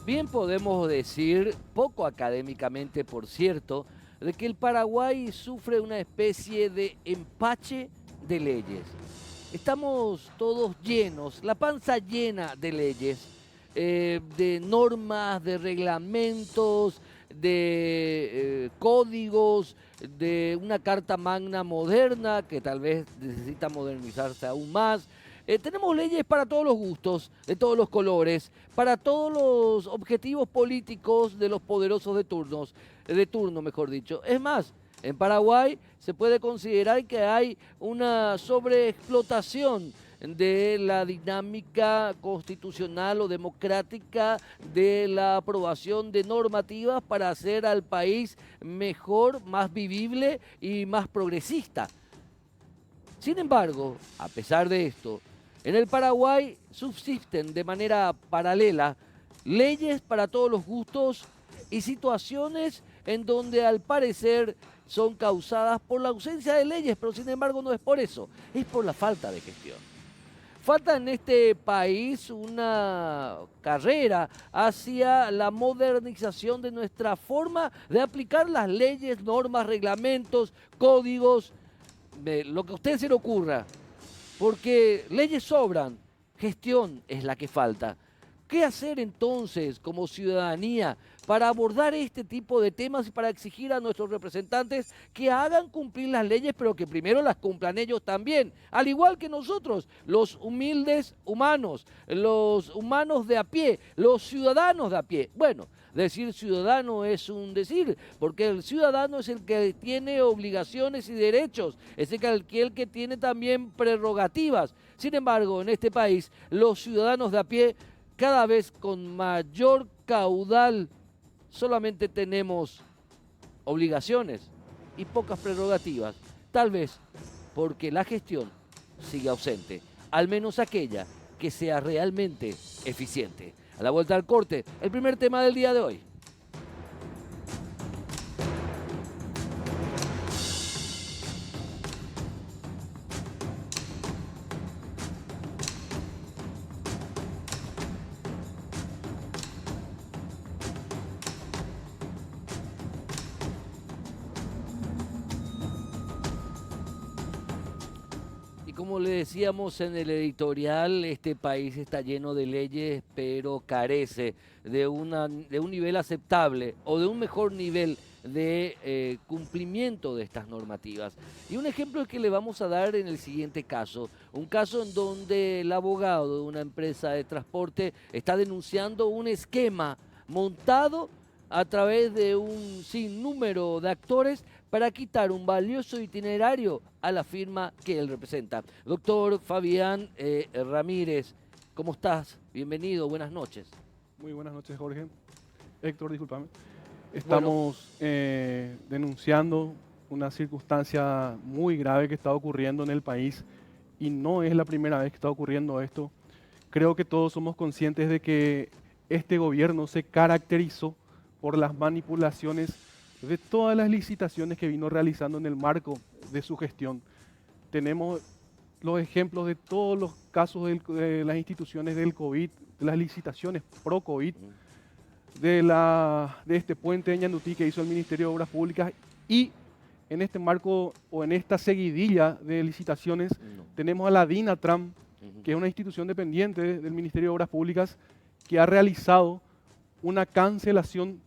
Bien podemos decir, poco académicamente por cierto, de que el Paraguay sufre una especie de empache de leyes. Estamos todos llenos, la panza llena de leyes, de normas, de reglamentos, de códigos, de una carta magna moderna que tal vez necesita modernizarse aún más. Tenemos leyes para todos los gustos, de todos los colores, para todos los objetivos políticos de los poderosos de turno, mejor dicho. Es más, en Paraguay se puede considerar que hay una sobreexplotación de la dinámica constitucional o democrática de la aprobación de normativas para hacer al país mejor, más vivible y más progresista. Sin embargo, a pesar de esto, en el Paraguay subsisten de manera paralela leyes para todos los gustos y situaciones en donde al parecer son causadas por la ausencia de leyes, pero sin embargo no es por eso, es por la falta de gestión. Falta en este país una carrera hacia la modernización de nuestra forma de aplicar las leyes, normas, reglamentos, códigos, de lo que a usted se le ocurra, porque leyes sobran, gestión es la que falta. ¿Qué hacer entonces como ciudadanía para abordar este tipo de temas y para exigir a nuestros representantes que hagan cumplir las leyes, pero que primero las cumplan ellos también, al igual que nosotros, los humildes humanos, los humanos de a pie, los ciudadanos de a pie? Bueno, decir ciudadano es un decir, porque el ciudadano es el que tiene obligaciones y derechos, es el que tiene también prerrogativas. Sin embargo, en este país, los ciudadanos de a pie, cada vez con mayor caudal, solamente tenemos obligaciones y pocas prerrogativas. Tal vez porque la gestión sigue ausente, al menos aquella que sea realmente eficiente. A la vuelta al corte, el primer tema del día de hoy. Y como le decíamos en el editorial, este país está lleno de leyes, pero carece de un nivel aceptable o de un mejor nivel de cumplimiento de estas normativas. Y un ejemplo que le vamos a dar en el siguiente caso, un caso en donde el abogado de una empresa de transporte está denunciando un esquema montado a través de un sinnúmero de actores para quitar un valioso itinerario a la firma que él representa. Doctor Fabián Ramírez, ¿cómo estás? Bienvenido, buenas noches. Muy buenas noches, Jorge. Héctor, discúlpame. Bueno, Estamos denunciando una circunstancia muy grave que está ocurriendo en el país y no es la primera vez que está ocurriendo esto. Creo que todos somos conscientes de que este gobierno se caracterizó por las manipulaciones de todas las licitaciones que vino realizando en el marco de su gestión. Tenemos los ejemplos de todos los casos de las instituciones del COVID, de las licitaciones pro-COVID, de este puente de Ñandutí que hizo el Ministerio de Obras Públicas, y en este marco o en esta seguidilla de licitaciones no. tenemos a la DINATRAM, que es una institución dependiente del Ministerio de Obras Públicas, que ha realizado una cancelación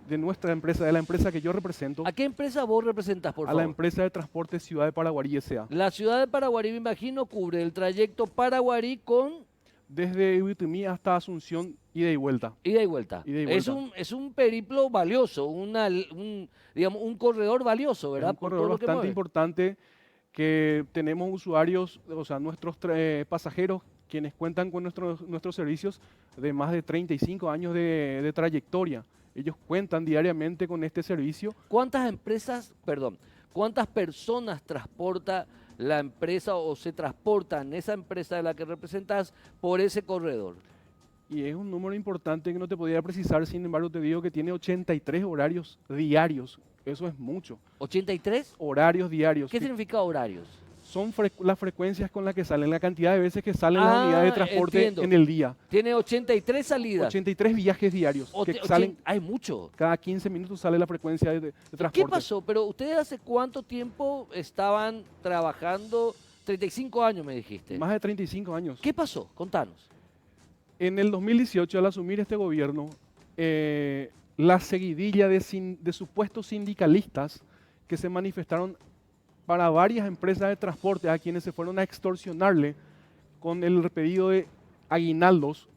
de nuestra empresa, de la empresa que yo represento, ¿A qué empresa vos representás, por a la favor? empresa de transporte Ciudad de Paraguarí S.A. La ciudad de Paraguarí, me imagino, cubre el trayecto Paraguarí con Desde Ibitimí hasta Asunción, ida y vuelta. ida y vuelta. Ida y Es vuelta. un periplo valioso, digamos, un corredor valioso, Es ¿verdad? un Por todo corredor lo que bastante mueve. importante que tenemos usuarios, o sea, nuestros pasajeros, quienes cuentan con nuestros servicios de más de 35 años de trayectoria. Ellos cuentan diariamente con este servicio. ¿Cuántas empresas, perdón, cuántas personas transporta la empresa o se transportan esa empresa de la que representas por ese corredor? Y es un número importante que no te podría precisar, sin embargo te digo que tiene 83 horarios diarios. Eso es mucho. ¿83? Horarios diarios. ¿Qué significa horarios? son las frecuencias con las que salen, la cantidad de veces que salen las unidades de transporte entiendo. en el día. Tiene 83 salidas. 83 viajes diarios que salen, Hay mucho. cada 15 minutos sale la frecuencia de transporte. ¿Qué pasó? Pero ustedes hace cuánto tiempo estaban trabajando, 35 años me dijiste. Más de 35 años. ¿Qué pasó? Contanos. En el 2018, al asumir este gobierno, la seguidilla de supuestos sindicalistas que se manifestaron para varias empresas de transporte a quienes se fueron a extorsionarle con el pedido de aguinaldos,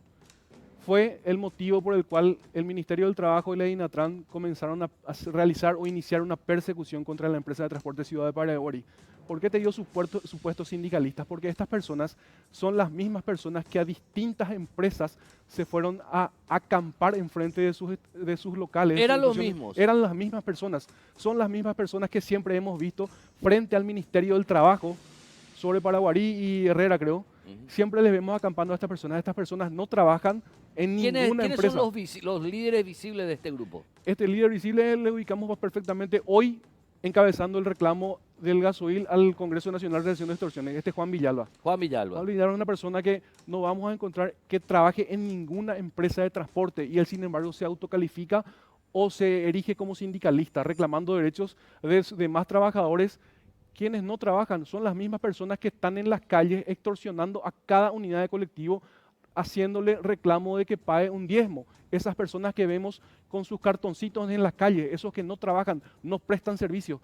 fue el motivo por el cual el Ministerio del Trabajo y la DINATRAN comenzaron a realizar o iniciar una persecución contra la empresa de transporte Ciudad de Paraguay. ¿Por qué te digo supuestos sindicalistas? Porque estas personas son las mismas personas que a distintas empresas se fueron a acampar enfrente de sus locales. Eran los mismos. Eran las mismas personas. Son las mismas personas que siempre hemos visto frente al Ministerio del Trabajo, sobre Paraguarí y Herrera, creo. Siempre les vemos acampando a estas personas. Estas personas no trabajan en ninguna empresa. ¿Quiénes son los líderes visibles de este grupo? Este líder visible le ubicamos perfectamente hoy encabezando el reclamo del gasoil al Congreso Nacional de Reacción de Extorsiones, Juan Villalba. Juan Villalba. Juan Villalba es una persona que no vamos a encontrar que trabaje en ninguna empresa de transporte y él, sin embargo, se autocalifica o se erige como sindicalista, reclamando derechos de más trabajadores. Quienes no trabajan son las mismas personas que están en las calles extorsionando a cada unidad de colectivo, haciéndole reclamo de que pague un diezmo. Esas personas que vemos con sus cartoncitos en la calle, esos que no trabajan, no prestan servicio,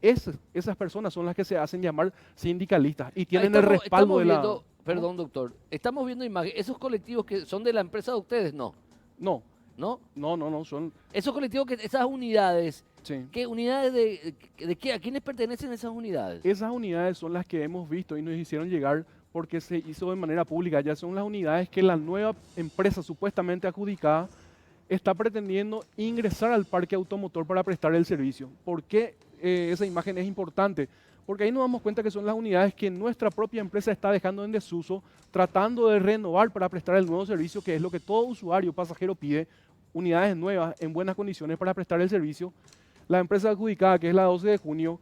esas personas son las que se hacen llamar sindicalistas y tienen el respaldo de la... Perdón, doctor, estamos viendo imágenes. ¿Esos colectivos que son de la empresa de ustedes? No. No. ¿No? No, son... Esos colectivos, esas unidades, Sí. ¿qué unidades de qué? ¿A quiénes pertenecen esas unidades? Esas unidades son las que hemos visto y nos hicieron llegar porque se hizo de manera pública. Ya son las unidades que la nueva empresa supuestamente adjudicada está pretendiendo ingresar al parque automotor para prestar el servicio. ¿Por qué esa imagen es importante? Porque ahí nos damos cuenta que son las unidades que nuestra propia empresa está dejando en desuso, tratando de renovar para prestar el nuevo servicio, que es lo que todo usuario pasajero pide, unidades nuevas en buenas condiciones para prestar el servicio. La empresa adjudicada, que es la 12 de junio,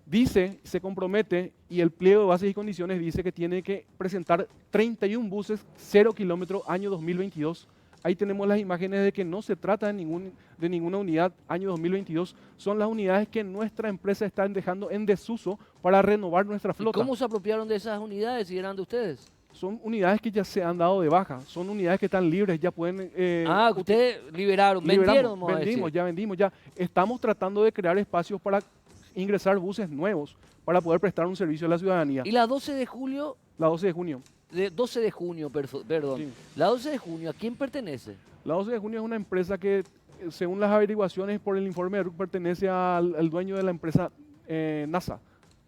dice, se compromete y el pliego de bases y condiciones dice que tiene que presentar 31 buses 0 kilómetros año 2022. Ahí tenemos las imágenes de que no se trata de ninguna unidad año 2022. Son las unidades que nuestra empresa está dejando en desuso para renovar nuestra flota. ¿Y cómo se apropiaron de esas unidades si eran de ustedes? Son unidades que ya se han dado de baja. Son unidades que están libres, ya pueden... ustedes liberaron, vendimos, ya. Estamos tratando de crear espacios para ingresar buses nuevos para poder prestar un servicio a la ciudadanía. ¿Y la 12 de julio? La 12 de junio. 12 de junio, perdón. Sí. La 12 de junio, ¿a quién pertenece? La 12 de junio es una empresa que, según las averiguaciones por el informe de RUC, pertenece al dueño de la empresa NASA.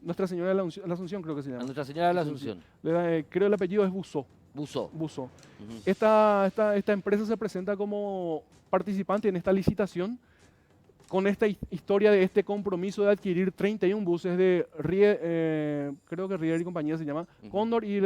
Nuestra Señora de la Asunción, creo que se llama. Nuestra Señora de la Asunción. Creo el apellido es Busó. Busó. Esta empresa se presenta como participante en esta licitación con esta historia de este compromiso de adquirir 31 buses de creo que Rieder y compañía se llama, Cóndor, y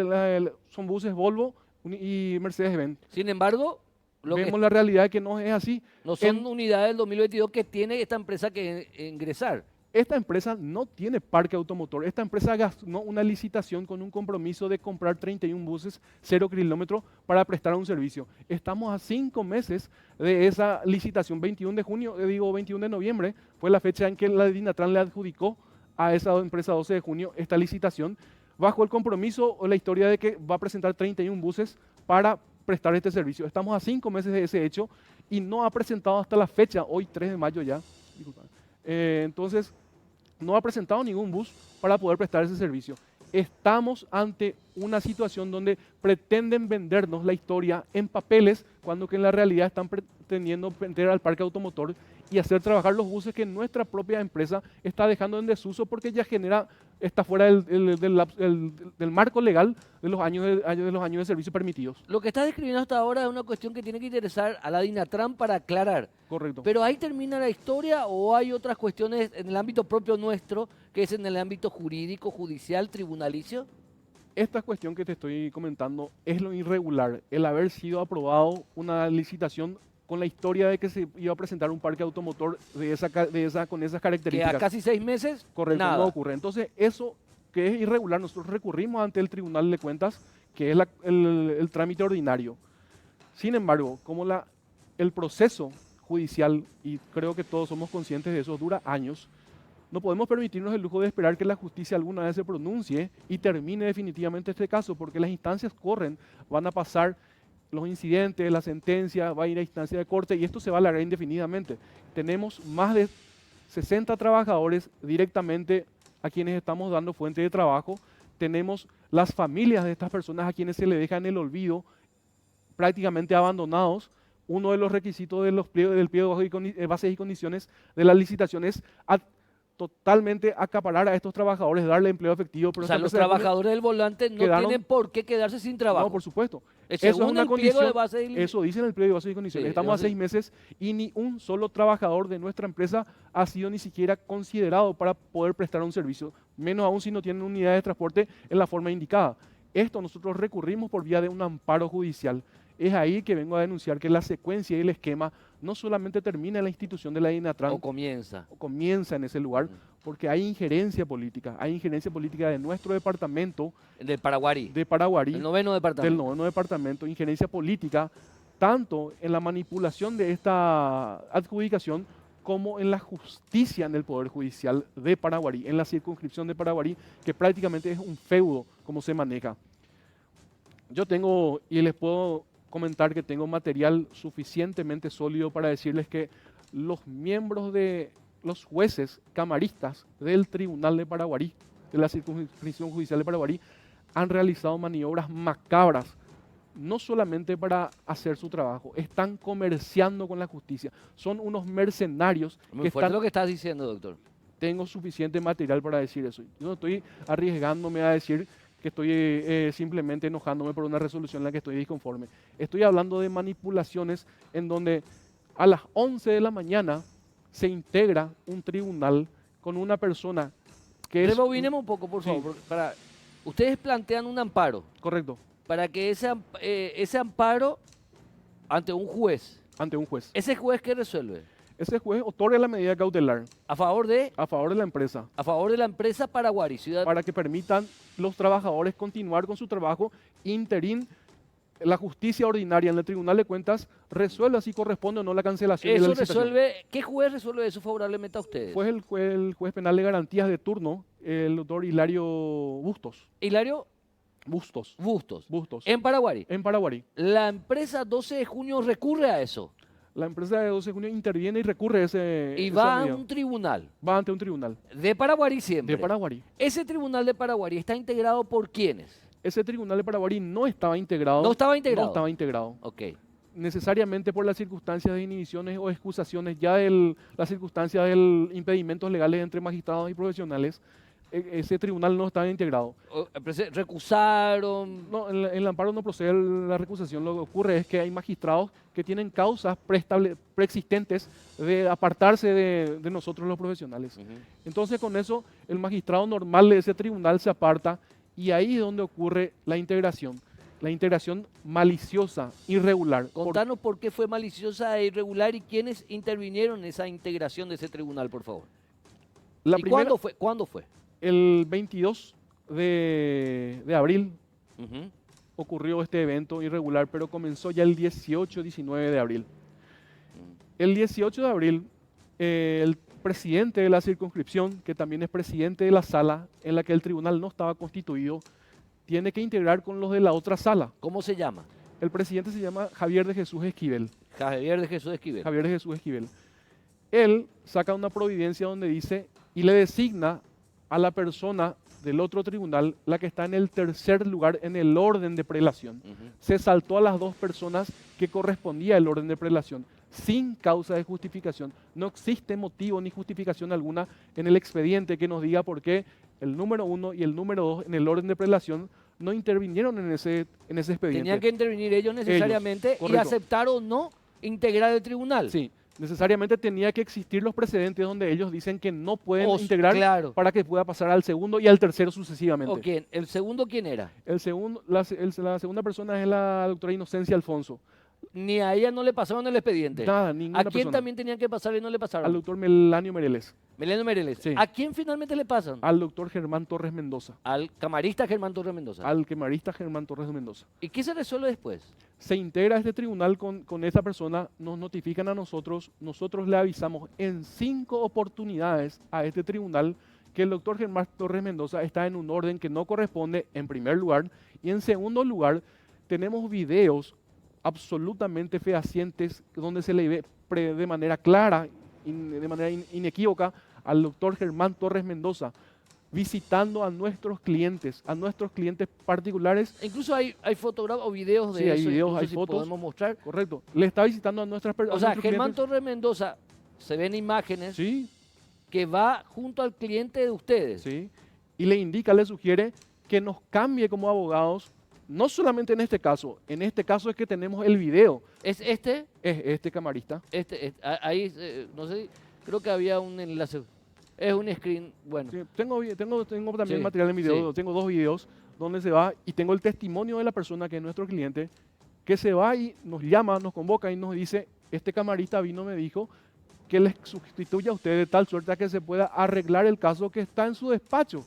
son buses Volvo y Mercedes-Benz. Sin embargo, vemos la realidad de que no es así. No son unidades del 2022 que tiene esta empresa que ingresar. Esta empresa no tiene parque automotor. Esta empresa ganó una licitación con un compromiso de comprar 31 buses 0 kilómetros para prestar un servicio. Estamos a 5 meses de esa licitación. 21 de noviembre fue la fecha en que la DINATRAN le adjudicó a esa empresa 12 de junio esta licitación, bajo el compromiso o la historia de que va a presentar 31 buses para prestar este servicio. Estamos a 5 meses de ese hecho y no ha presentado hasta la fecha, hoy 3 de mayo ya, entonces no ha presentado ningún bus para poder prestar ese servicio. Estamos ante una situación donde pretenden vendernos la historia en papeles, cuando que en la realidad están pretendiendo vender al parque automotor y hacer trabajar los buses que nuestra propia empresa está dejando en desuso porque ya está fuera del marco legal de los años de servicio permitidos. Lo que estás describiendo hasta ahora es una cuestión que tiene que interesar a la DINATRAN para aclarar. Correcto. ¿Pero ahí termina la historia o hay otras cuestiones en el ámbito propio nuestro, que es en el ámbito jurídico, judicial, tribunalicio? Esta cuestión que te estoy comentando es lo irregular, el haber sido aprobado una licitación con la historia de que se iba a presentar un parque automotor con esas características. Que a casi 6 meses, correcto, nada. no ocurre. Entonces, eso que es irregular, nosotros recurrimos ante el Tribunal de Cuentas, que es el trámite ordinario. Sin embargo, como el proceso judicial, y creo que todos somos conscientes de eso, dura años, no podemos permitirnos el lujo de esperar que la justicia alguna vez se pronuncie y termine definitivamente este caso, porque las instancias corren, van a pasar los incidentes, la sentencia, va a ir a instancia de corte y esto se va a alargar indefinidamente. Tenemos más de 60 trabajadores directamente a quienes estamos dando fuente de trabajo. Tenemos las familias de estas personas a quienes se le deja en el olvido, prácticamente abandonados. Uno de los requisitos del pliego de bases y condiciones de la licitación es totalmente acaparar a estos trabajadores, darle empleo efectivo. Pero o sea, los trabajadores del volante no tienen por qué quedarse sin trabajo. No, por supuesto. Eso es una condición. De base y... Eso dice en el pliego de bases y condiciones. Sí, estamos a 6 meses y ni un solo trabajador de nuestra empresa ha sido ni siquiera considerado para poder prestar un servicio, menos aún si no tienen unidades de transporte en la forma indicada. Esto nosotros recurrimos por vía de un amparo judicial. Es ahí que vengo a denunciar que la secuencia y el esquema no solamente termina en la institución de la INATRAN. O comienza en ese lugar, porque hay injerencia política de nuestro departamento. Del Paraguarí. De Paraguarí. El noveno departamento. Del noveno departamento, injerencia política, tanto en la manipulación de esta adjudicación como en la justicia en el Poder Judicial de Paraguarí, en la circunscripción de Paraguarí, que prácticamente es un feudo como se maneja. Yo tengo, y les puedo comentar que tengo material suficientemente sólido para decirles que los miembros de los jueces camaristas del Tribunal de Paraguarí, de la circunscripción judicial de Paraguarí, han realizado maniobras macabras, no solamente para hacer su trabajo, están comerciando con la justicia, son unos mercenarios. Muy fuerte lo que estás diciendo, doctor. Tengo suficiente material para decir eso. Yo no estoy arriesgándome a decir que estoy simplemente enojándome por una resolución en la que estoy disconforme. Estoy hablando de manipulaciones en donde a las 11 de la mañana se integra un tribunal con una persona que es... Rebobinemos un poco, por favor. Sí. Ustedes plantean un amparo. Correcto. Para que ese amparo ante un juez. Ante un juez. ¿Ese juez qué resuelve? Ese juez otorga la medida cautelar. ¿A favor de? A favor de la empresa. A favor de la empresa Paraguarí, ciudad. Para que permitan los trabajadores continuar con su trabajo interín. La justicia ordinaria en el Tribunal de Cuentas resuelve si corresponde o no la cancelación de la licitación. ¿Qué juez resuelve eso favorablemente a ustedes? Pues el juez penal de garantías de turno, el doctor Hilario Bustos. ¿Hilario? Bustos. ¿En Paraguarí? En Paraguarí. ¿La empresa 12 de junio recurre a eso? La empresa de 12 de junio interviene y recurre a ese... Y va a un tribunal. Va ante un tribunal. De Paraguarí siempre. De Paraguarí. ¿Ese tribunal de Paraguarí está integrado por quiénes? Ese tribunal de Paraguarí no estaba integrado. ¿No estaba integrado? No estaba integrado. Ok. Necesariamente por las circunstancias de inhibiciones o excusaciones, ya las circunstancias de impedimentos legales entre magistrados y profesionales, ese tribunal no estaba integrado. ¿Recusaron? No, en el amparo no procede la recusación. Lo que ocurre es que hay magistrados que tienen causas preexistentes de apartarse de nosotros los profesionales. Entonces con eso el magistrado normal de ese tribunal se aparta y ahí es donde ocurre la integración. La integración maliciosa, irregular. Contanos por qué fue maliciosa e irregular y quiénes intervinieron en esa integración de ese tribunal, por favor. ¿Cuándo fue? El 22 de abril ocurrió este evento irregular, pero comenzó ya el 18-19 de abril. El 18 de abril, el presidente de la circunscripción, que también es presidente de la sala en la que el tribunal no estaba constituido, tiene que integrar con los de la otra sala. ¿Cómo se llama? El presidente se llama Javier de Jesús Esquivel. Javier de Jesús Esquivel. Él saca una providencia donde dice y le designa a la persona del otro tribunal, la que está en el tercer lugar en el orden de prelación. Se saltó a las dos personas que correspondía el orden de prelación, sin causa de justificación. No existe motivo ni justificación alguna en el expediente que nos diga por qué el número 1 y el número 2 en el orden de prelación no intervinieron en ese expediente. Tenían que intervenir ellos necesariamente y aceptar o no integrar el tribunal. Sí. Necesariamente tenía que existir los precedentes donde ellos dicen que no pueden integrar para que pueda pasar al segundo y al tercero sucesivamente. ¿O quién? ¿El segundo quién era? La segunda persona es la doctora Inocencia Alfonso. Ni a ella no le pasaron el expediente. Nada, ¿A ninguna quién persona. también tenían que pasar y no le Al pasaron? doctor Melanio Mereles, Meleno Mereles. Sí. ¿A quién finalmente le pasan? al doctor Germán Torres Mendoza, Al camarista Germán Torres Mendoza. al camarista Germán Torres Mendoza. ¿Y qué se resuelve después? Se integra este tribunal con esa persona, nos notifican a nosotros, nosotros le avisamos en 5 oportunidades a este tribunal que el doctor Germán Torres Mendoza está en un orden que no corresponde en primer lugar, y en segundo lugar tenemos videos absolutamente fehacientes donde se le ve de manera clara, de manera inequívoca al doctor Germán Torres Mendoza visitando a nuestros clientes particulares. Incluso hay fotógrafos o videos de Sí, hay eso. videos, incluso hay si fotos. podemos mostrar. Correcto. Le está visitando a nuestras personas. O sea, Germán Torres Mendoza, se ven imágenes Sí, que va junto al cliente de ustedes. sí. Y le indica, le sugiere que nos cambie como abogados, no solamente en este caso es que tenemos el video, ¿Es este? es este camarista. Ahí, no sé, creo que había un enlace. Es un screen, bueno. Sí, tengo también Sí, material en video, sí. tengo 2 videos donde se va y tengo el testimonio de la persona que es nuestro cliente, que se va y nos llama, nos convoca y nos dice, este camarista vino, me dijo que les sustituya a usted de tal suerte a que se pueda arreglar el caso que está en su despacho.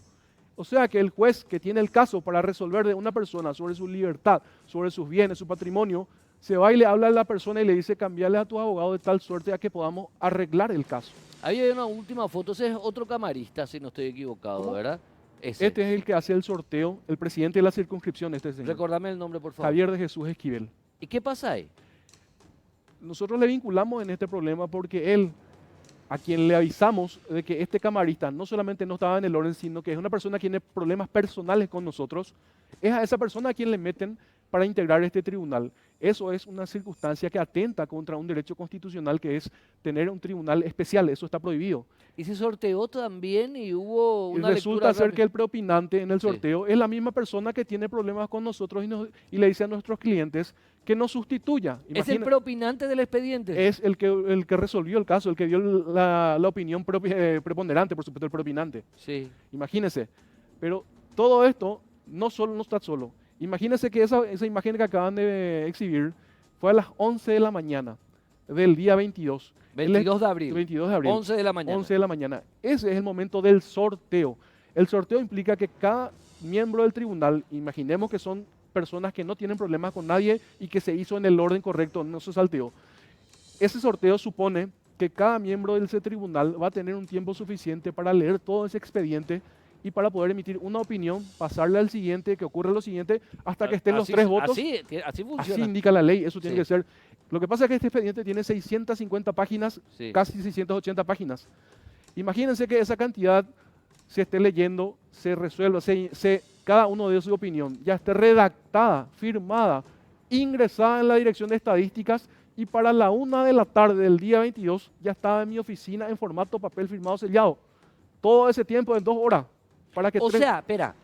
O sea que el juez que tiene el caso para resolver de una persona sobre su libertad, sobre sus bienes, su patrimonio, se va y le habla a la persona y le dice, cambiarle a tu abogado de tal suerte a que podamos arreglar el caso. Ahí hay una última foto, ese es otro camarista, si no estoy equivocado, ¿Cómo? ¿verdad? Ese. Este es el que hace el sorteo, el presidente de la circunscripción, este señor. Recordame el nombre, por favor. Javier de Jesús Esquivel. ¿Y qué pasa ahí? Nosotros le vinculamos en este problema porque él, a quien le avisamos de que este camarista no solamente no estaba en el orden, sino que es una persona que tiene problemas personales con nosotros, es a esa persona a quien le meten para integrar este tribunal. Eso es una circunstancia que atenta contra un derecho constitucional que es tener un tribunal especial, eso está prohibido. Y se sorteó también y hubo Y una resulta lectura ser rápida. que el preopinante en el Sí. sorteo es la misma persona que tiene problemas con nosotros y le dice a nuestros clientes que nos sustituya. Es el preopinante del expediente. Es el que resolvió el caso, el que dio la opinión preponderante, por supuesto, el preopinante. Sí. Imagínense. Pero todo esto no está solo. Imagínense que esa imagen que acaban de exhibir fue a las 11 de la mañana del día 22. 22 de abril. 22 de abril. 11 de la mañana. 11 de la mañana. Ese es el momento del sorteo. El sorteo implica que cada miembro del tribunal, imaginemos que son personas que no tienen problemas con nadie y que se hizo en el orden correcto, no se salteó. Ese sorteo supone que cada miembro de ese tribunal va a tener un tiempo suficiente para leer todo ese expediente y para poder emitir una opinión, pasarle al siguiente, que ocurra lo siguiente, hasta que estén los 3 votos. Así Así funciona. indica la ley, eso tiene Sí. que ser. Lo que pasa es que este expediente tiene 650 páginas, Sí. casi 680 páginas. Imagínense que esa cantidad se esté leyendo, se resuelva, cada uno de su opinión, ya esté redactada, firmada, ingresada en la dirección de estadísticas y para la 1 de la tarde del día 22 ya estaba en mi oficina en formato papel firmado sellado. Todo ese tiempo en 2 horas. Para que O sea, espera.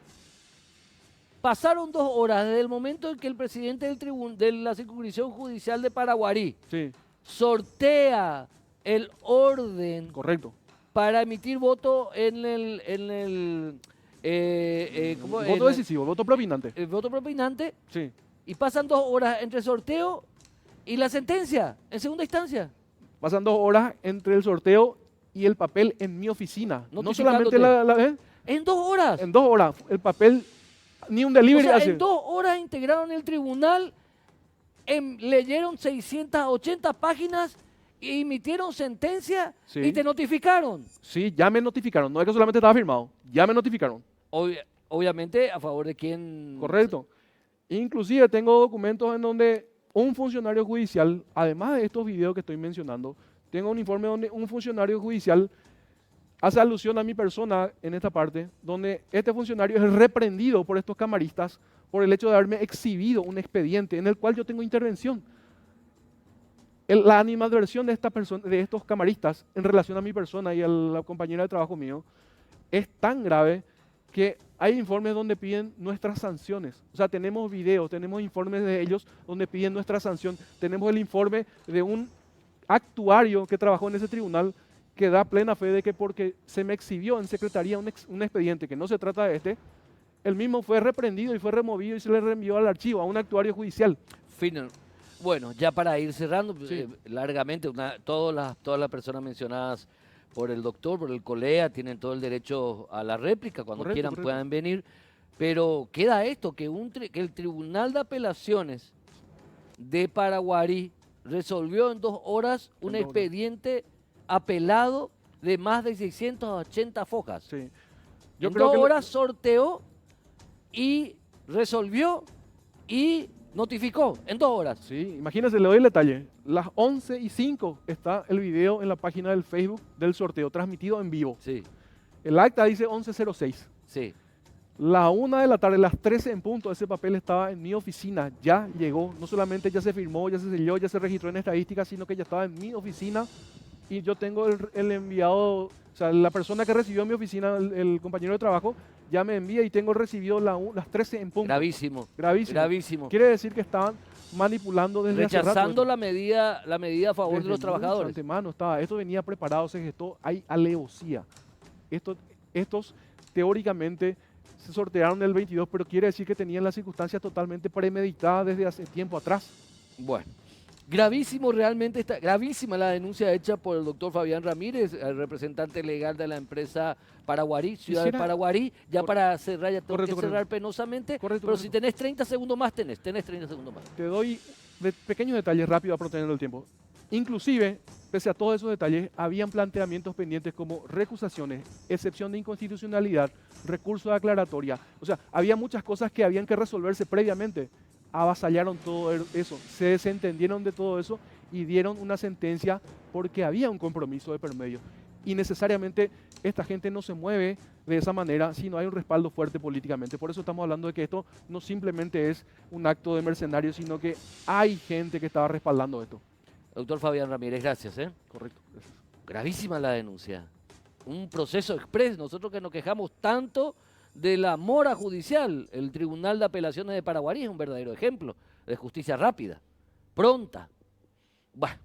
Pasaron 2 horas desde el momento en que el presidente de la circunscripción judicial de Paraguarí Sí, sortea el orden correcto. para emitir voto en ¿cómo? Voto decisivo, voto propinante. El voto propinante, Sí. y pasan 2 horas entre sorteo y la sentencia en segunda instancia. Pasan 2 horas entre el sorteo y el papel en mi oficina. No solamente Notificándote. En 2 horas. en 2 horas, el papel, ni un O delivery sea, hace. en 2 horas integraron el tribunal, leyeron 680 páginas y emitieron sentencia Sí. y te notificaron. Sí, ya me notificaron. No es que solamente estaba firmado, ya me notificaron. Obviamente a favor de quién. Correcto. Inclusive tengo documentos en donde un funcionario judicial, además de estos videos que estoy mencionando, tengo un informe donde un funcionario judicial hace alusión a mi persona en esta parte, donde este funcionario es reprendido por estos camaristas por el hecho de haberme exhibido un expediente en el cual yo tengo intervención. La animadversión de estos camaristas en relación a mi persona y a la compañera de trabajo mío es tan grave que hay informes donde piden nuestras sanciones. O sea, tenemos videos, tenemos informes de ellos donde piden nuestra sanción. Tenemos el informe de un actuario que trabajó en ese tribunal que da plena fe de que porque se me exhibió en secretaría un expediente que no se trata de este, el mismo fue reprendido y fue removido y se le reenvió al archivo, a un actuario judicial. Bueno, ya para ir cerrando, Sí. largamente, todas las personas mencionadas por el doctor, por el colega, tienen todo el derecho a la réplica, cuando Correcto, quieran correcto. puedan venir, pero queda esto, que el Tribunal de Apelaciones de Paraguarí resolvió en 2 horas un En 2 horas. expediente apelado de más de 680 fojas. Sí. Yo En creo dos que horas sorteó y resolvió y notificó en 2 horas. sí, imagínense, le doy el detalle. Las 11:05 está el video en la página del Facebook del sorteo, transmitido en vivo. Sí, El acta dice 11:06. sí. La 1 de la tarde, las 13 en punto, ese papel estaba en mi oficina, ya llegó. No solamente ya se firmó, ya se selló, ya se registró en estadística, sino que ya estaba en mi oficina y yo tengo el enviado, o sea, la persona que recibió en mi oficina, el compañero de trabajo, ya me envía y tengo recibido las 13 en punto. Gravísimo. Gravísimo. Gravísimo. Quiere decir que estaban manipulando desde hace rato Rechazando esto. la medida a favor Desde de los mucho trabajadores. antemano estaba, esto venía preparado, se gestó, hay alevosía. Estos teóricamente se sortearon el 22, pero quiere decir que tenían las circunstancias totalmente premeditadas desde hace tiempo atrás. Bueno, gravísima la denuncia hecha por el doctor Fabián Ramírez, el representante legal de la empresa Paraguarí, Ciudad de Quisiera- Paraguarí. Ya para cerrar, ya tengo Correcto, que cerrar penosamente, Correcto, pero si correcto. tenés 30 segundos más, tenés 30 segundos más. Te doy pequeños detalles rápido a proteger el tiempo. Inclusive, pese a todos esos detalles, habían planteamientos pendientes como recusaciones, excepción de inconstitucionalidad, recurso de aclaratoria. O sea, había muchas cosas que habían que resolverse previamente. Avasallaron todo eso, se desentendieron de todo eso y dieron una sentencia porque había un compromiso de por medio. Y necesariamente esta gente no se mueve de esa manera si no hay un respaldo fuerte políticamente. Por eso estamos hablando de que esto no simplemente es un acto de mercenarios, sino que hay gente que estaba respaldando esto. Doctor Fabián Ramírez, gracias. Correcto. Gracias. Gravísima la denuncia. Un proceso express. Nosotros que nos quejamos tanto de la mora judicial, el Tribunal de Apelaciones de Paraguarí es un verdadero ejemplo de justicia rápida, pronta. Bueno,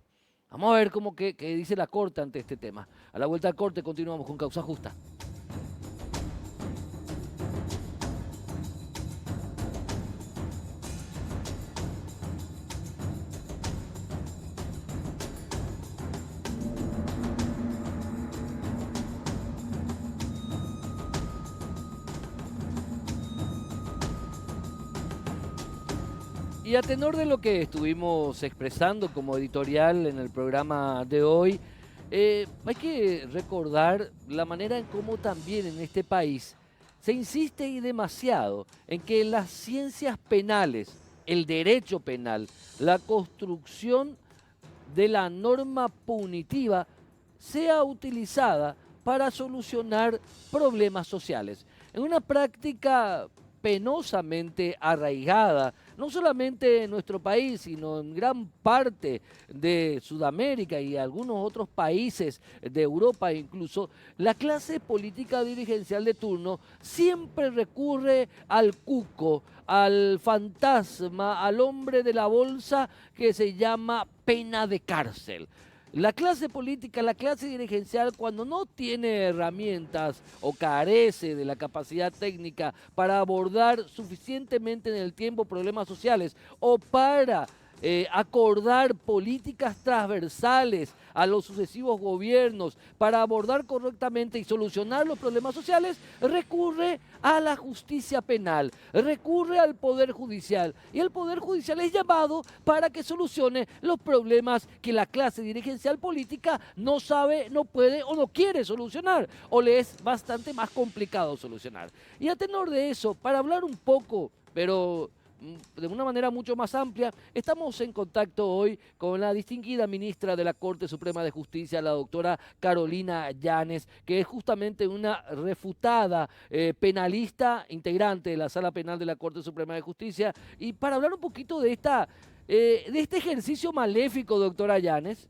vamos a ver qué dice la Corte ante este tema. A la vuelta al Corte continuamos con Causa Justa. Y a tenor de lo que estuvimos expresando como editorial en el programa de hoy, hay que recordar la manera en cómo también en este país se insiste y demasiado en que las ciencias penales, el derecho penal, la construcción de la norma punitiva sea utilizada para solucionar problemas sociales. En una práctica penosamente arraigada, no solamente en nuestro país, sino en gran parte de Sudamérica y algunos otros países de Europa incluso, la clase política dirigencial de turno siempre recurre al cuco, al fantasma, al hombre de la bolsa que se llama pena de cárcel. La clase política, la clase dirigencial, cuando no tiene herramientas o carece de la capacidad técnica para abordar suficientemente en el tiempo problemas sociales o para acordar políticas transversales a los sucesivos gobiernos para abordar correctamente y solucionar los problemas sociales, recurre a la justicia penal, recurre al Poder Judicial. Y el Poder Judicial es llamado para que solucione los problemas que la clase dirigencial política no sabe, no puede o no quiere solucionar, o le es bastante más complicado solucionar. Y a tenor de eso, para hablar un poco, pero de una manera mucho más amplia, estamos en contacto hoy con la distinguida ministra de la Corte Suprema de Justicia, la doctora Carolina Yanes, que es justamente una refutada penalista, integrante de la Sala Penal de la Corte Suprema de Justicia. Y para hablar un poquito de este ejercicio maléfico, doctora Yanes,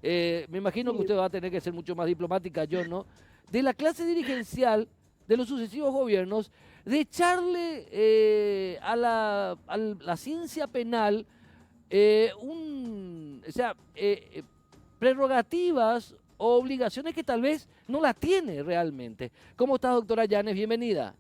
me imagino que usted va a tener que ser mucho más diplomática, yo no, de la clase dirigencial de los sucesivos gobiernos, de echarle a la ciencia penal prerrogativas o obligaciones que tal vez no la tiene realmente. ¿Cómo está, doctora Yanes? Bienvenida.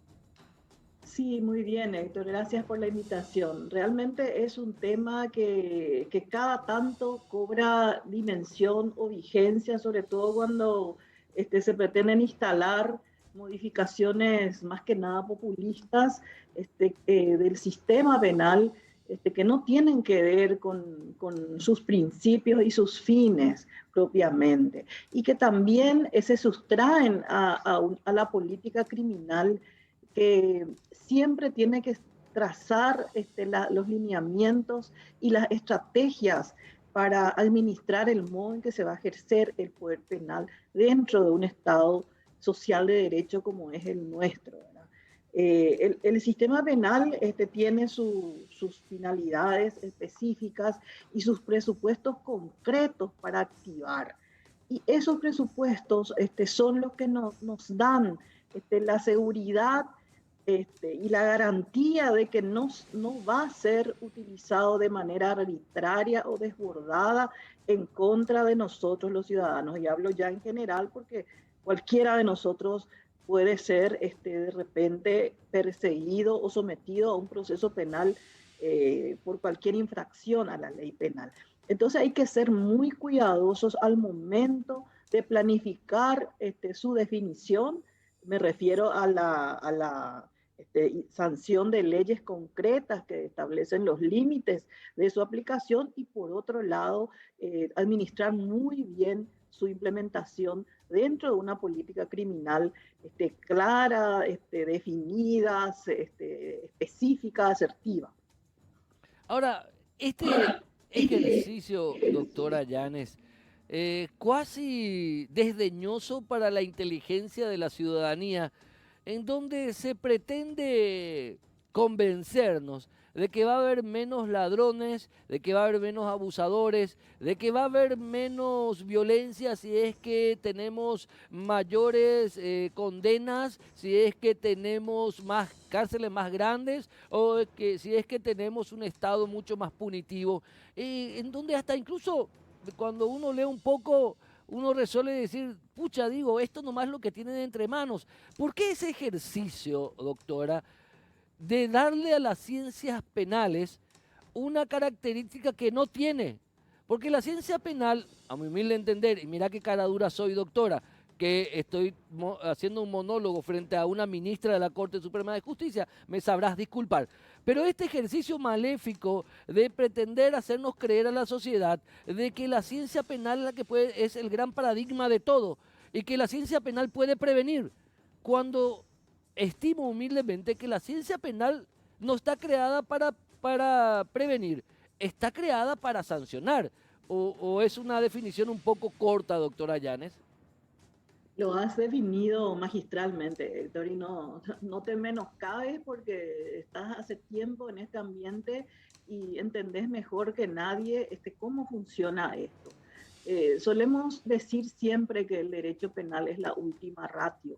Sí, muy bien, Héctor. Gracias por la invitación. Realmente es un tema que cada tanto cobra dimensión o vigencia, sobre todo cuando se pretenden instalar modificaciones más que nada populistas del sistema penal, que no tienen que ver con sus principios y sus fines propiamente, y que también se sustraen a la política criminal que siempre tiene que trazar los lineamientos y las estrategias para administrar el modo en que se va a ejercer el poder penal dentro de un Estado social de derecho como es el nuestro. El sistema penal tiene sus finalidades específicas y sus presupuestos concretos para activar. Y esos presupuestos son los que nos dan la seguridad y la garantía de que no va a ser utilizado de manera arbitraria o desbordada en contra de nosotros los ciudadanos. Y hablo ya en general porque cualquiera de nosotros puede ser de repente perseguido o sometido a un proceso penal por cualquier infracción a la ley penal. Entonces hay que ser muy cuidadosos al momento de planificar su definición. Me refiero a la sanción de leyes concretas que establecen los límites de su aplicación y por otro lado, administrar muy bien su implementación dentro de una política criminal clara, definida, específica, asertiva. Ahora, este ejercicio, doctora Llanes, cuasi desdeñoso para la inteligencia de la ciudadanía, en donde se pretende convencernos de que va a haber menos ladrones, de que va a haber menos abusadores, de que va a haber menos violencia si es que tenemos mayores condenas, si es que tenemos más cárceles más grandes o que si es que tenemos un Estado mucho más punitivo, en donde hasta incluso cuando uno lee un poco uno resuelve decir, pucha, digo, esto nomás es lo que tienen entre manos. ¿Por qué ese ejercicio, doctora, de darle a las ciencias penales una característica que no tiene? Porque la ciencia penal, a mi humilde entender, y mira qué cara dura soy, doctora, que estoy haciendo un monólogo frente a una ministra de la Corte Suprema de Justicia, me sabrás disculpar. Pero este ejercicio maléfico de pretender hacernos creer a la sociedad de que la ciencia penal es, la que es el gran paradigma de todo y que la ciencia penal puede prevenir, cuando estimo humildemente que la ciencia penal no está creada para prevenir, está creada para sancionar. ¿O es una definición un poco corta, doctora Llanes? Lo has definido magistralmente, Héctor, y no te menoscabes porque estás hace tiempo en este ambiente y entendés mejor que nadie cómo funciona esto. Solemos decir siempre que el derecho penal es la última ratio.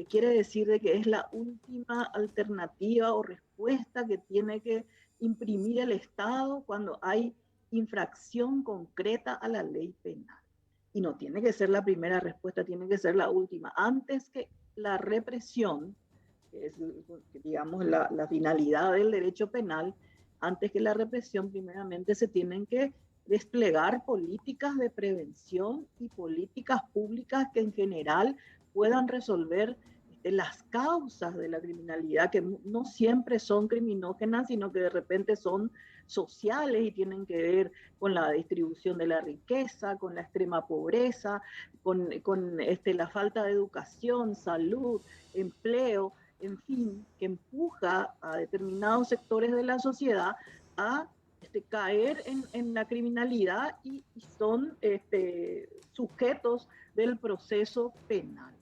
Quiere decir de que es la última alternativa o respuesta que tiene que imprimir el Estado cuando hay infracción concreta a la ley penal. Y no tiene que ser la primera respuesta, tiene que ser la última. Antes que la represión, que es, digamos, la finalidad del derecho penal, antes que la represión, primeramente se tienen que desplegar políticas de prevención y políticas públicas que en general puedan resolver las causas de la criminalidad, que no siempre son criminógenas, sino que de repente son sociales y tienen que ver con la distribución de la riqueza, con la extrema pobreza, con la falta de educación, salud, empleo, en fin, que empuja a determinados sectores de la sociedad a caer en la criminalidad y son sujetos del proceso penal.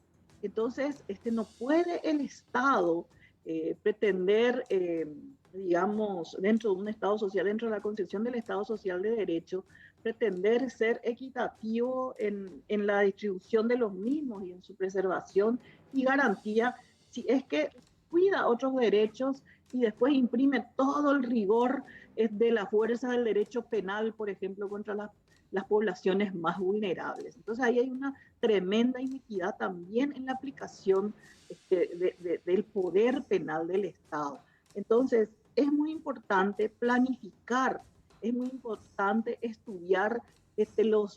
Entonces, no puede el Estado pretender, digamos, dentro de un Estado social, dentro de la concepción del Estado social de derecho, pretender ser equitativo en la distribución de los mismos y en su preservación y garantía, si es que cuida otros derechos y después imprime todo el rigor de la fuerza del derecho penal, por ejemplo, contra las poblaciones más vulnerables. Entonces ahí hay una tremenda iniquidad también en la aplicación del poder penal del Estado. Entonces es muy importante planificar, es muy importante estudiar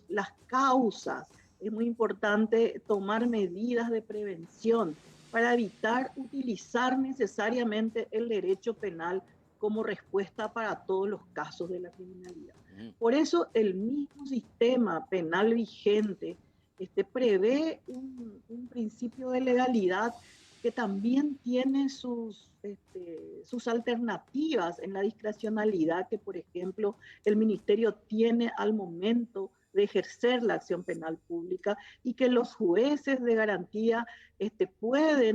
las causas, es muy importante tomar medidas de prevención para evitar utilizar necesariamente el derecho penal como respuesta para todos los casos de la criminalidad. Por eso el mismo sistema penal vigente prevé un principio de legalidad que también tiene sus alternativas en la discrecionalidad que, por ejemplo, el Ministerio tiene al momento de ejercer la acción penal pública y que los jueces de garantía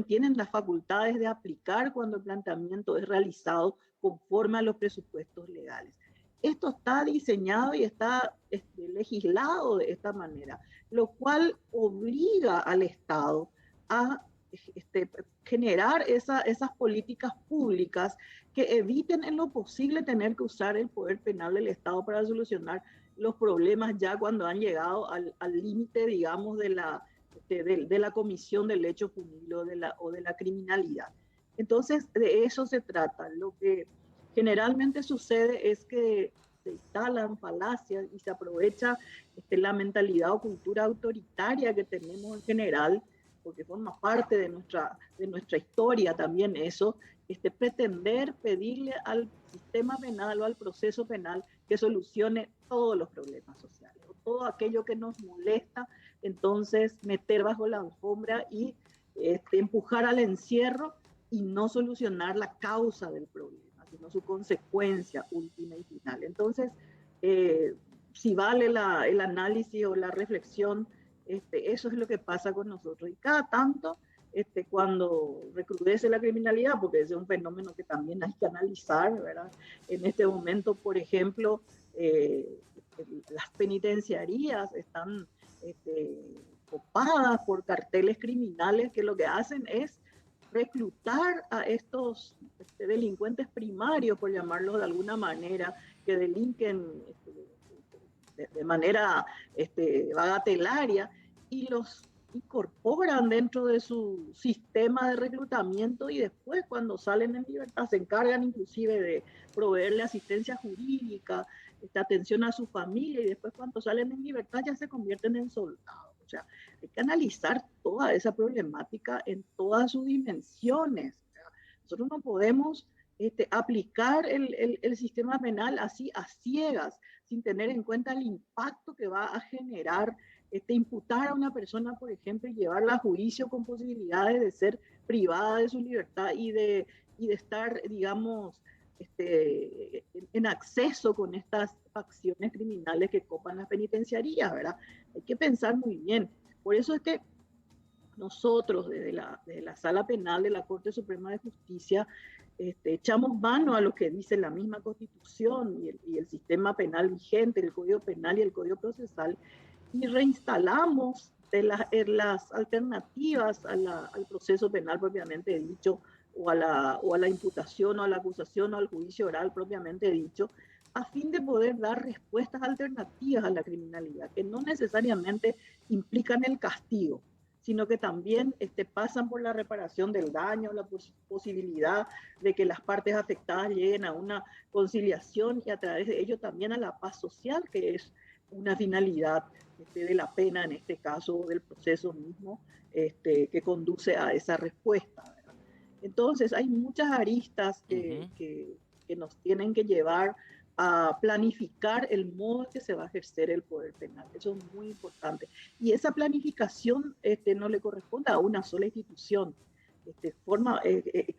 tienen las facultades de aplicar cuando el planteamiento es realizado conforme a los presupuestos legales. Esto está diseñado y está legislado de esta manera, lo cual obliga al Estado a generar esas políticas públicas que eviten en lo posible tener que usar el poder penal del Estado para solucionar los problemas ya cuando han llegado al límite, digamos, de la comisión del hecho punible o de la criminalidad. Entonces, de eso se trata. Lo que generalmente sucede es que se instalan falacias y se aprovecha la mentalidad o cultura autoritaria que tenemos en general, porque forma parte de nuestra historia también eso, pretender pedirle al sistema penal o al proceso penal que solucione todos los problemas sociales, o todo aquello que nos molesta, entonces meter bajo la alfombra y empujar al encierro y no solucionar la causa del problema, sino su consecuencia última y final. Entonces, si vale el análisis o la reflexión, eso es lo que pasa con nosotros. Y cada tanto, cuando recrudece la criminalidad, porque ese es un fenómeno que también hay que analizar, ¿verdad? En este momento, por ejemplo, las penitenciarías están copadas por carteles criminales que lo que hacen es reclutar a estos delincuentes primarios, por llamarlos de alguna manera, que delinquen de manera bagatelaria, y los incorporan dentro de su sistema de reclutamiento, y después cuando salen en libertad se encargan inclusive de proveerle asistencia jurídica, atención a su familia, y después cuando salen en libertad ya se convierten en soldados. O sea, hay que analizar toda esa problemática en todas sus dimensiones. Nosotros no podemos aplicar el sistema penal así a ciegas, sin tener en cuenta el impacto que va a generar imputar a una persona, por ejemplo, y llevarla a juicio con posibilidades de ser privada de su libertad y de estar, digamos, en acceso con estas facciones criminales que copan las penitenciarías, ¿verdad? Hay que pensar muy bien. Por eso es que nosotros, desde la Sala Penal de la Corte Suprema de Justicia, echamos mano a lo que dice la misma Constitución y el sistema penal vigente, el Código Penal y el Código Procesal, y reinstalamos las alternativas al proceso penal propiamente dicho, o a la imputación, o a la acusación, o al juicio oral propiamente dicho, a fin de poder dar respuestas alternativas a la criminalidad, que no necesariamente implican el castigo, sino que también pasan por la reparación del daño, la posibilidad de que las partes afectadas lleguen a una conciliación, y a través de ello también a la paz social, que es una finalidad de la pena, en este caso del proceso mismo, que conduce a esa respuesta, ¿verdad? Entonces hay muchas aristas que nos tienen que llevar a planificar el modo en que se va a ejercer el poder penal. Eso es muy importante. Y esa planificación no le corresponde a una sola institución.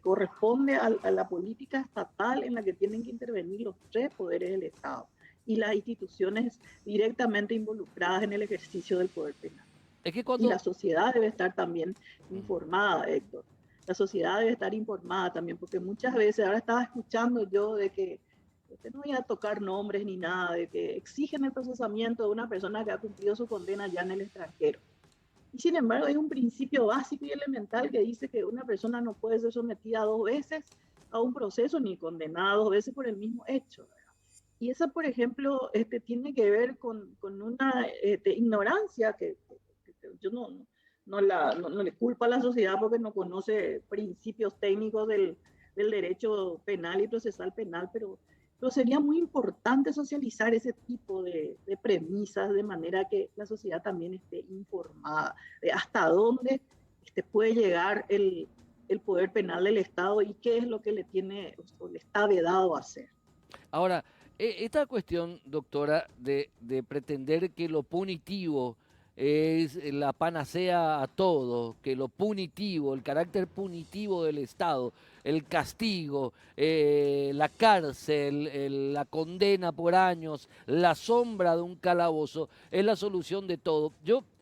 Corresponde a la política estatal, en la que tienen que intervenir los tres poderes del Estado y las instituciones directamente involucradas en el ejercicio del poder penal. Es que Y la sociedad debe estar también informada, Héctor. La sociedad debe estar informada también, porque muchas veces, ahora estaba escuchando yo de que, no voy a tocar nombres ni nada, de que exigen el procesamiento de una persona que ha cumplido su condena ya en el extranjero. Y sin embargo hay un principio básico y elemental que dice que una persona no puede ser sometida 2 veces a un proceso ni condenada 2 veces por el mismo hecho. Y esa, por ejemplo, tiene que ver con una ignorancia que yo no le culpo a la sociedad porque no conoce principios técnicos del derecho penal y procesal penal, pero sería muy importante socializar ese tipo de premisas de manera que la sociedad también esté informada de hasta dónde puede llegar el poder penal del Estado y qué es lo que le tiene o le está vedado hacer. Ahora, esta cuestión, doctora, de pretender que lo punitivo es la panacea a todo, que lo punitivo, el carácter punitivo del Estado, el castigo, la cárcel, la condena por años, la sombra de un calabozo, es la solución de todo.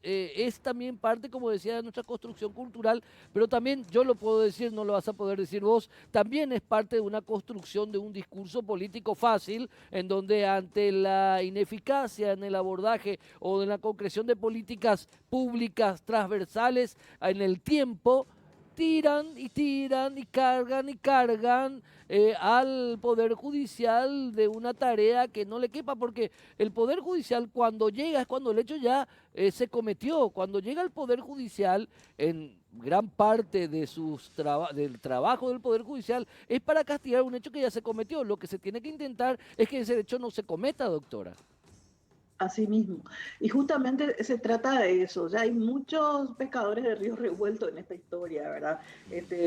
Es también parte, como decía, de nuestra construcción cultural, pero también yo lo puedo decir, no lo vas a poder decir vos, también es parte de una construcción de un discurso político fácil, en donde ante la ineficacia en el abordaje o en la concreción de políticas públicas transversales en el tiempo, tiran y cargan al Poder Judicial de una tarea que no le quepa, porque el Poder Judicial cuando llega es cuando el hecho ya se cometió. Cuando llega el Poder Judicial, en gran parte de del trabajo del Poder Judicial es para castigar un hecho que ya se cometió. Lo que se tiene que intentar es que ese hecho no se cometa, doctora. Así mismo. Y justamente se trata de eso. Ya hay muchos pescadores de río revueltos en esta historia, ¿verdad?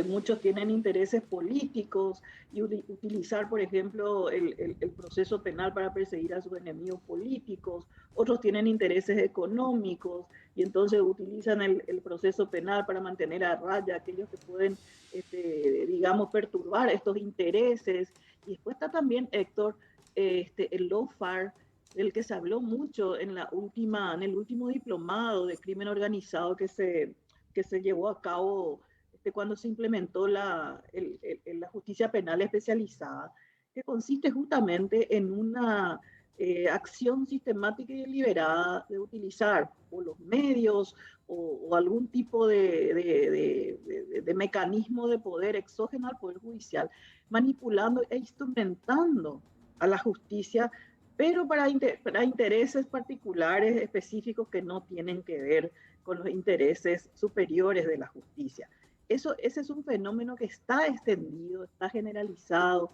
Muchos tienen intereses políticos y utilizar, por ejemplo, el proceso penal para perseguir a sus enemigos políticos. Otros tienen intereses económicos y entonces utilizan el proceso penal para mantener a raya aquellos que pueden, digamos, perturbar estos intereses. Y después está también, Héctor, el lawfare, del que se habló mucho en el último diplomado de crimen organizado que se llevó a cabo cuando se implementó la justicia penal especializada, que consiste justamente en una acción sistemática y deliberada de utilizar o los medios o algún tipo de mecanismo de poder exógeno al Poder Judicial, manipulando e instrumentando a la justicia, pero para intereses particulares específicos que no tienen que ver con los intereses superiores de la justicia. Ese es un fenómeno que está extendido, está generalizado,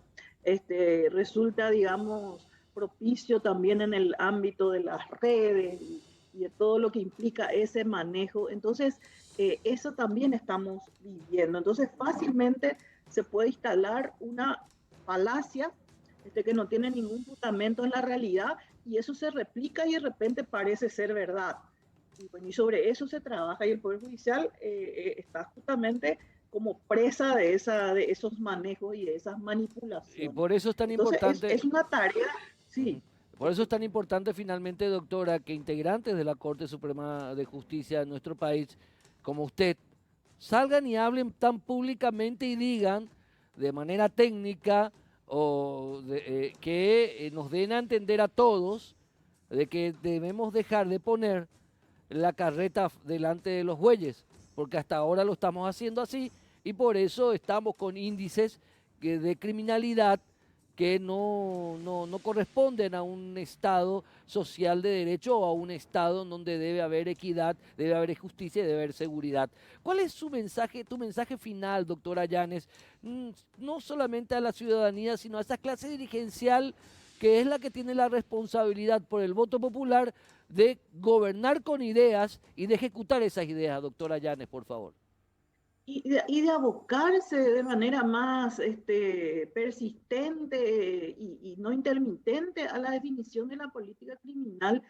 resulta, digamos, propicio también en el ámbito de las redes y de todo lo que implica ese manejo. Entonces, eso también estamos viviendo. Entonces, fácilmente se puede instalar una falacia que no tiene ningún fundamento en la realidad y eso se replica y de repente parece ser verdad. Y, bueno, y sobre eso se trabaja y el Poder Judicial está justamente como presa de esos manejos y de esas manipulaciones. Y por eso es tan Entonces importante. es una tarea, sí. Por eso es tan importante finalmente, doctora, que integrantes de la Corte Suprema de Justicia de nuestro país, como usted, salgan y hablen tan públicamente y digan de manera técnica que nos den a entender a todos de que debemos dejar de poner la carreta delante de los bueyes, porque hasta ahora lo estamos haciendo así y por eso estamos con índices de criminalidad que no corresponden a un Estado social de derecho o a un Estado en donde debe haber equidad, debe haber justicia y debe haber seguridad. ¿Cuál es su mensaje, tu mensaje final, doctora Llanes? No solamente a la ciudadanía, sino a esa clase dirigencial que es la que tiene la responsabilidad por el voto popular de gobernar con ideas y de ejecutar esas ideas, doctora Llanes, por favor. Y de abocarse de manera más persistente y no intermitente a la definición de la política criminal,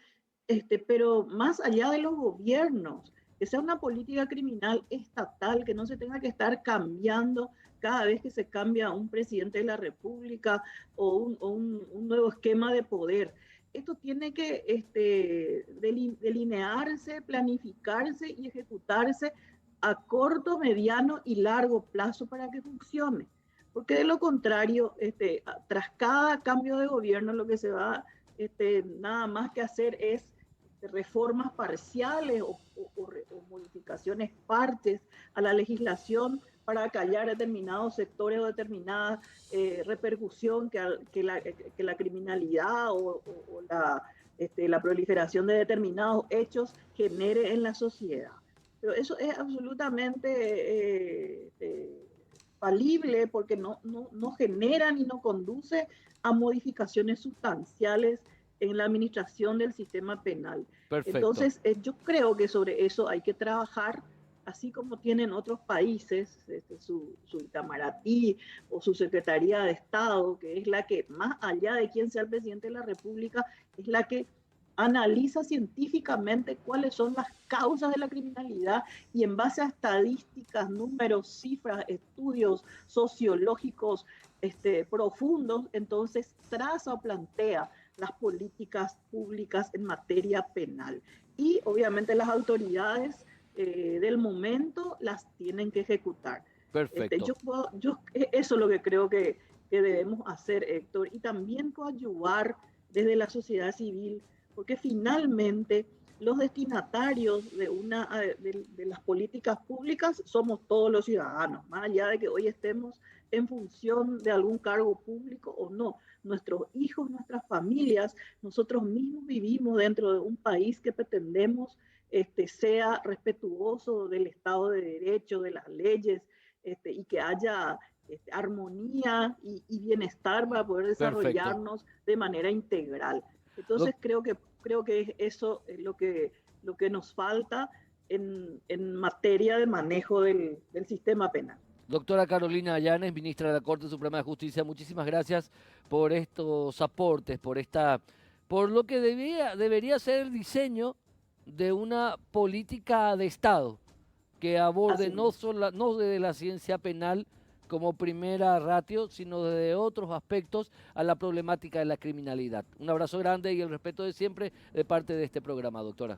pero más allá de los gobiernos, que sea una política criminal estatal, que no se tenga que estar cambiando cada vez que se cambia un presidente de la República o un nuevo esquema de poder. Esto tiene que delinearse, planificarse y ejecutarse a corto, mediano y largo plazo para que funcione. Porque de lo contrario, tras cada cambio de gobierno, lo que se va nada más que hacer es reformas parciales o modificaciones partes a la legislación para acallar determinados sectores o determinada repercusión que la criminalidad la proliferación de determinados hechos genere en la sociedad. Pero eso es absolutamente falible porque no genera ni no conduce a modificaciones sustanciales en la administración del sistema penal. Perfecto. Entonces, yo creo que sobre eso hay que trabajar, así como tienen otros países, su Itamaraty o su Secretaría de Estado, que es la que, más allá de quién sea el presidente de la República, es la que analiza científicamente cuáles son las causas de la criminalidad y en base a estadísticas, números, cifras, estudios sociológicos profundos, entonces traza o plantea las políticas públicas en materia penal. Y obviamente las autoridades del momento las tienen que ejecutar. Perfecto. Eso es lo que creo que debemos hacer, Héctor, y también coadyuvar desde la sociedad civil, porque finalmente los destinatarios de las políticas públicas somos todos los ciudadanos, más allá de que hoy estemos en función de algún cargo público o no. Nuestros hijos, nuestras familias, nosotros mismos vivimos dentro de un país que pretendemos sea respetuoso del Estado de Derecho, de las leyes, y que haya armonía y bienestar para poder desarrollarnos de manera integral. Entonces creo que eso es lo que nos falta en materia de manejo del sistema penal. Doctora Carolina Llanes, ministra de la Corte Suprema de Justicia, muchísimas gracias por estos aportes, por lo que debería ser el diseño de una política de Estado que aborde no desde la ciencia penal como primera ratio, sino desde otros aspectos a la problemática de la criminalidad. Un abrazo grande y el respeto de siempre de parte de este programa, doctora.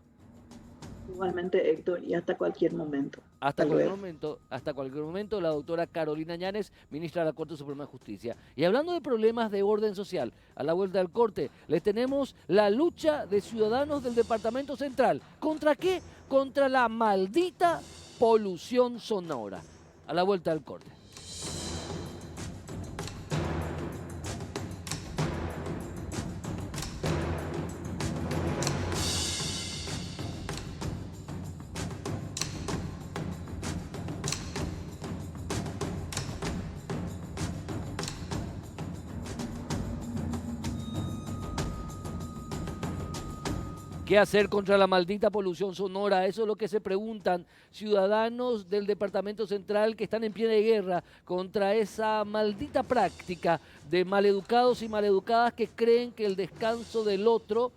Igualmente, Héctor, y hasta cualquier momento. Hasta cualquier momento, la doctora Carolina Llanes, ministra de la Corte Suprema de Justicia. Y hablando de problemas de orden social, a la vuelta del corte, les tenemos la lucha de ciudadanos del Departamento Central. ¿Contra qué? Contra la maldita polución sonora. A la vuelta del corte. ¿Qué hacer contra la maldita polución sonora? Eso es lo que se preguntan ciudadanos del Departamento Central que están en pie de guerra contra esa maldita práctica de maleducados y maleducadas que creen que el descanso del otro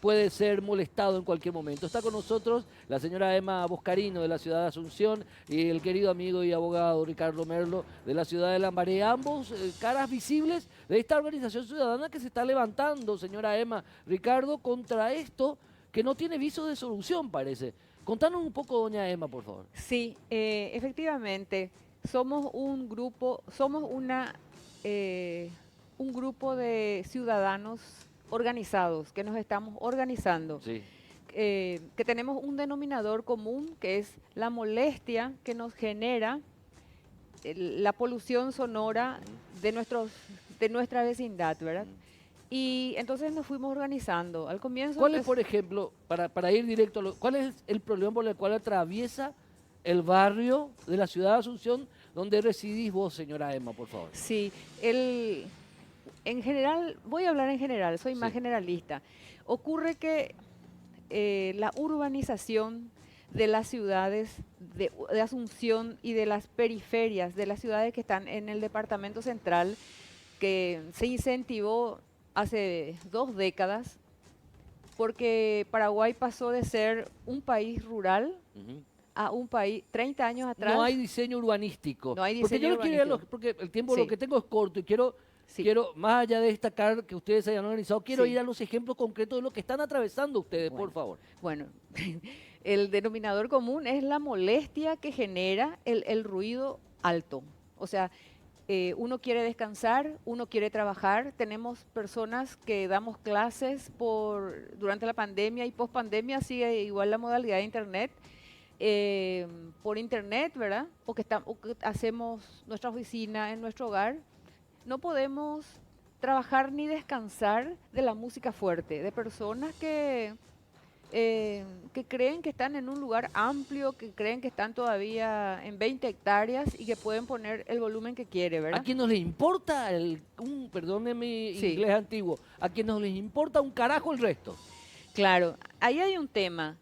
puede ser molestado en cualquier momento. Está con nosotros la señora Emma Boscarino de la ciudad de Asunción y el querido amigo y abogado Ricardo Merlo de la ciudad de Lambaré, ambos caras visibles de esta organización ciudadana que se está levantando, señora Emma, Ricardo, contra esto que no tiene viso de solución, parece. Contanos un poco, doña Emma, por favor. Sí, efectivamente, somos un grupo de ciudadanos organizados, que nos estamos organizando, Sí. Que tenemos un denominador común, que es la molestia que nos genera la polución sonora de nuestra vecindad, ¿verdad? Y entonces nos fuimos organizando. Al comienzo... ¿Cuál es, por ejemplo, para ir directo, cuál es el problema por el cual atraviesa el barrio de la ciudad de Asunción donde residís vos, señora Emma, por favor? Sí, en general, voy a hablar en general, soy más generalista. Ocurre que la urbanización de las ciudades de Asunción y de las periferias de las ciudades que están en el Departamento Central, que se incentivó hace 2 décadas, porque Paraguay pasó de ser un país rural a un país 30 años atrás. No hay diseño urbanístico. No hay diseño urbanístico. Porque el tiempo lo que tengo es corto y quiero, más allá de destacar que ustedes se hayan organizado, quiero ir a los ejemplos concretos de lo que están atravesando ustedes, por favor. Bueno, el denominador común es la molestia que genera el ruido alto. O sea, uno quiere descansar, uno quiere trabajar. Tenemos personas que damos clases durante la pandemia y post-pandemia, sigue igual la modalidad de internet. por internet, ¿verdad? O que hacemos nuestra oficina en nuestro hogar, no podemos trabajar ni descansar de la música fuerte, de personas que creen que están en un lugar amplio, que creen que están todavía en 20 hectáreas y que pueden poner el volumen que quiere, A ¿verdad? quien no les importa, perdónenme mi Sí. inglés antiguo, a quien no les importa un carajo el resto. Claro, ahí hay un tema.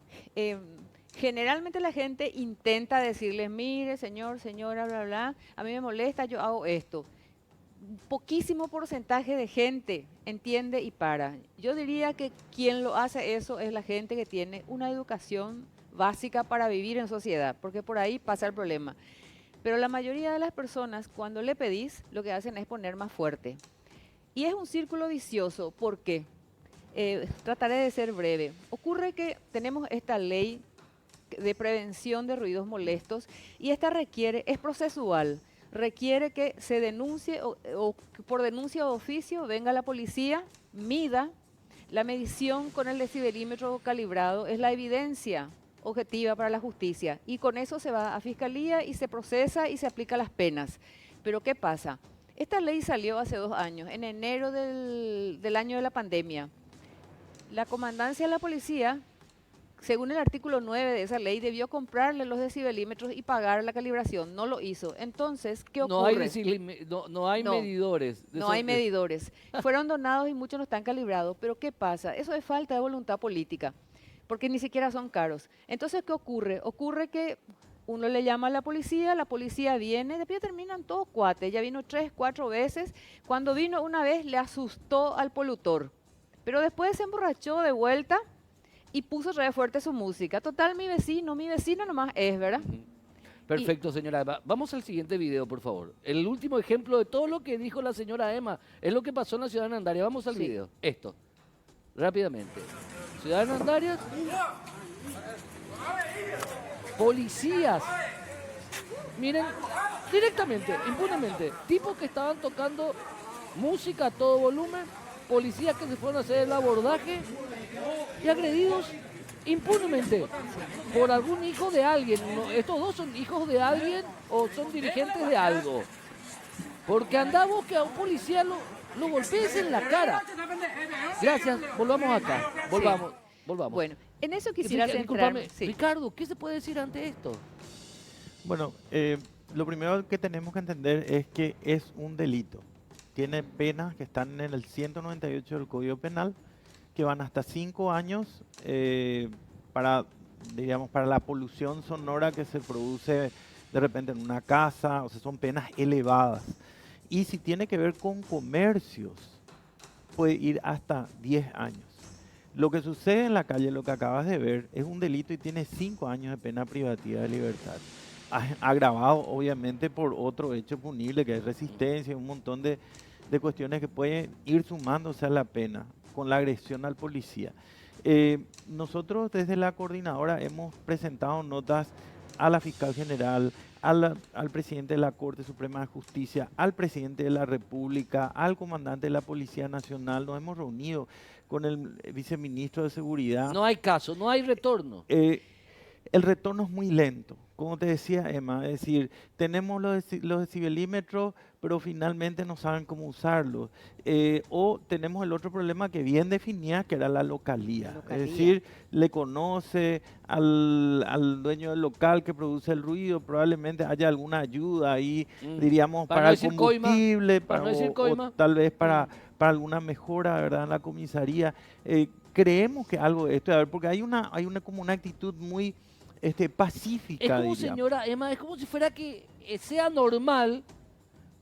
Generalmente la gente intenta decirles, mire, señor, señora, bla, bla, a mí me molesta, yo hago esto. Poquísimo porcentaje de gente entiende y para. Yo diría que quien lo hace eso es la gente que tiene una educación básica para vivir en sociedad, porque por ahí pasa el problema. Pero la mayoría de las personas, cuando le pedís, lo que hacen es poner más fuerte. Y es un círculo vicioso. ¿Por qué? Trataré de ser breve. Ocurre que tenemos esta ley de prevención de ruidos molestos y esta es procesual. Requiere que se denuncie o que por denuncia o oficio venga la policía, mida. La medición con el decibelímetro calibrado es la evidencia objetiva para la justicia y con eso se va a fiscalía y se procesa y se aplica las penas. Pero ¿qué pasa? Esta ley salió hace 2 años, en enero del año de la pandemia. La comandancia de la policía, según el artículo 9 de esa ley, debió comprarle los decibelímetros y pagar la calibración. No lo hizo. Entonces, ¿qué ocurre? No hay No, medidores. No hay medidores. Fueron donados y muchos no están calibrados. Pero ¿qué pasa? Eso es falta de voluntad política, porque ni siquiera son caros. Entonces, ¿qué ocurre? Ocurre que uno le llama a la policía viene, después terminan todos cuates. Ya vino 3, 4 veces. Cuando vino una vez, le asustó al polutor. Pero después se emborrachó de vuelta y puso otra vez fuerte su música. Total, mi vecino nomás es, ¿verdad? Perfecto, señora Emma. Vamos al siguiente video, por favor. El último ejemplo de todo lo que dijo la señora Emma es lo que pasó en la ciudad de Nandaria. Vamos al Sí. video. Esto, rápidamente. Ciudad de Nandaria. Policías. Miren, directamente, impunemente. Tipos que estaban tocando música a todo volumen. Policías que se fueron a hacer el abordaje y agredidos impunemente por algún hijo de alguien. Estos dos son hijos de alguien o son dirigentes de algo. Porque andamos que a un policía lo golpees en la cara. Gracias, volvamos acá. Volvamos. Bueno, en eso quisiera Discúlpame, centrarme. Sí. Ricardo, ¿qué se puede decir ante esto? Bueno, lo primero que tenemos que entender es que es un delito. Tiene penas que están en el 198 del Código Penal, que van hasta 5 años para la polución sonora que se produce de repente en una casa, o sea, son penas elevadas. Y si tiene que ver con comercios, puede ir hasta 10 años. Lo que sucede en la calle, lo que acabas de ver, es un delito y tiene 5 años de pena privativa de libertad. Agravado, obviamente, por otro hecho punible, que es resistencia y un montón de cuestiones que pueden ir sumándose a la pena con la agresión al policía. Nosotros desde la coordinadora hemos presentado notas a la fiscal general, al presidente de la Corte Suprema de Justicia, al presidente de la República, al comandante de la Policía Nacional. Nos hemos reunido con el viceministro de Seguridad. No hay caso, no hay retorno. El retorno es muy lento, como te decía Emma, es decir, tenemos los decibelímetros, pero finalmente no saben cómo usarlos. O tenemos el otro problema que bien definía, que era la localía. Es decir, le conoce al dueño del local que produce el ruido, probablemente haya alguna ayuda ahí, diríamos, para el combustible, o tal vez para alguna mejora, ¿verdad?, en la comisaría. Creemos que algo de esto, a ver, porque hay como una actitud muy pacífica. Es como, diríamos. señora Emma, es como si fuera que sea normal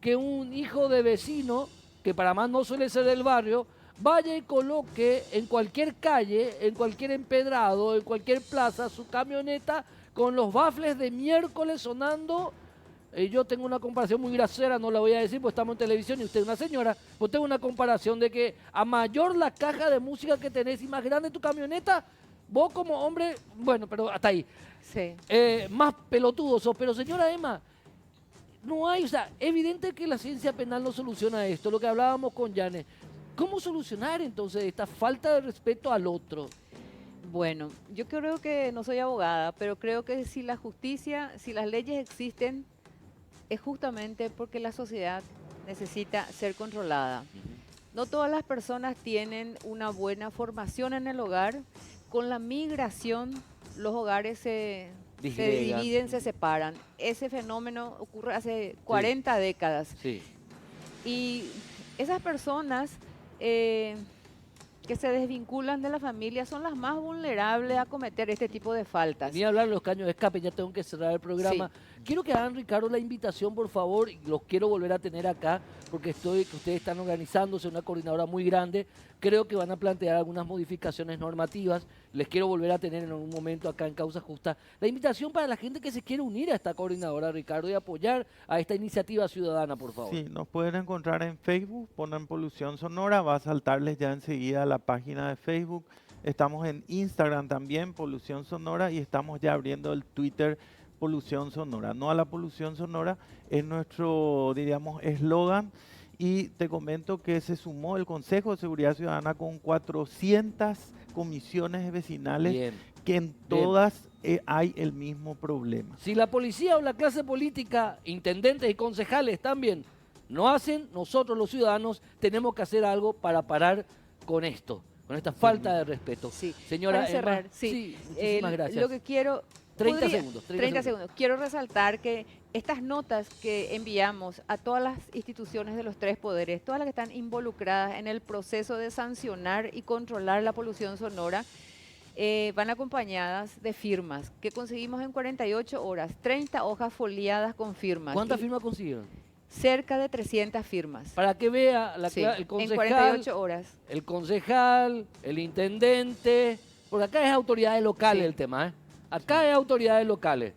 que un hijo de vecino, que para más no suele ser del barrio, vaya y coloque en cualquier calle, en cualquier empedrado, en cualquier plaza, su camioneta con los bafles de miércoles sonando. Yo tengo una comparación muy grosera, no la voy a decir porque estamos en televisión y usted es una señora, pues tengo una comparación de que a mayor la caja de música que tenés y más grande tu camioneta, vos como hombre, bueno, pero hasta ahí, Sí. más pelotudo sos. Pero señora Emma, no hay, o sea, evidente que la ciencia penal no soluciona esto, lo que hablábamos con Janet. ¿Cómo solucionar entonces esta falta de respeto al otro? Bueno, yo creo que no soy abogada, pero creo que si la justicia, si las leyes existen, es justamente porque la sociedad necesita ser controlada. No todas las personas tienen una buena formación en el hogar. Con la migración, los hogares se dividen, se separan. Ese fenómeno ocurre hace 40 décadas. Sí. Y esas personas que se desvinculan de la familia son las más vulnerables a cometer este tipo de faltas. Ni hablar de los caños de escape, ya tengo que cerrar el programa. Quiero que hagan, Ricardo, la invitación, por favor, y los quiero volver a tener acá, porque ustedes están organizándose una coordinadora muy grande. Creo que van a plantear algunas modificaciones normativas. Les quiero volver a tener en un momento acá en Causa Justa. La invitación para la gente que se quiere unir a esta coordinadora, Ricardo, y apoyar a esta iniciativa ciudadana, por favor. Sí, nos pueden encontrar en Facebook, ponen Polución Sonora, va a saltarles ya enseguida la página de Facebook. Estamos en Instagram también, Polución Sonora, y estamos ya abriendo el Twitter Polución Sonora. No a la polución sonora, es nuestro, diríamos, eslogan. Y te comento que se sumó el Consejo de Seguridad Ciudadana con 400 comisiones vecinales. Bien. Que en todas hay el mismo problema. Si la policía o la clase política, intendentes y concejales también no hacen, nosotros los ciudadanos tenemos que hacer algo para parar con esto, con esta falta de respeto. Sí. Señora Para cerrar, Emma, sí. muchísimas gracias. Lo que quiero... 30 segundos. 30 segundos. Quiero resaltar que estas notas que enviamos a todas las instituciones de los tres poderes, todas las que están involucradas en el proceso de sancionar y controlar la polución sonora, van acompañadas de firmas que conseguimos en 48 horas, 30 hojas foliadas con firmas. ¿Cuántas firmas consiguieron? Cerca de 300 firmas. Para que vea Sí, el concejal, en 48 horas. el concejal, el intendente, porque acá es autoridades locales Sí. el tema, ¿eh? Acá es autoridades locales,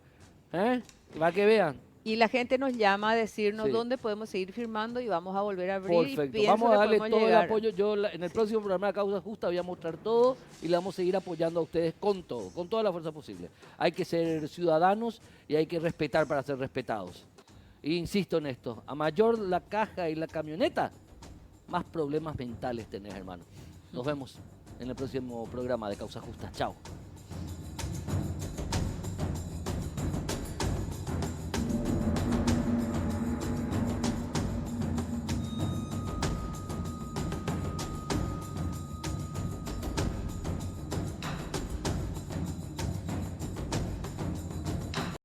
¿eh? Para que vean. Y la gente nos llama a decirnos Sí. dónde podemos seguir firmando y vamos a volver a abrir. Y Perfecto. pienso Vamos a que darle podemos todo llegar. el apoyo. En el próximo programa de Causa Justa voy a mostrar todo y le vamos a seguir apoyando a ustedes con todo, con toda la fuerza posible. Hay que ser ciudadanos y hay que respetar para ser respetados. E insisto en esto, a mayor la caja y la camioneta, más problemas mentales tenés, hermano. Nos vemos en el próximo programa de Causa Justa. Chao.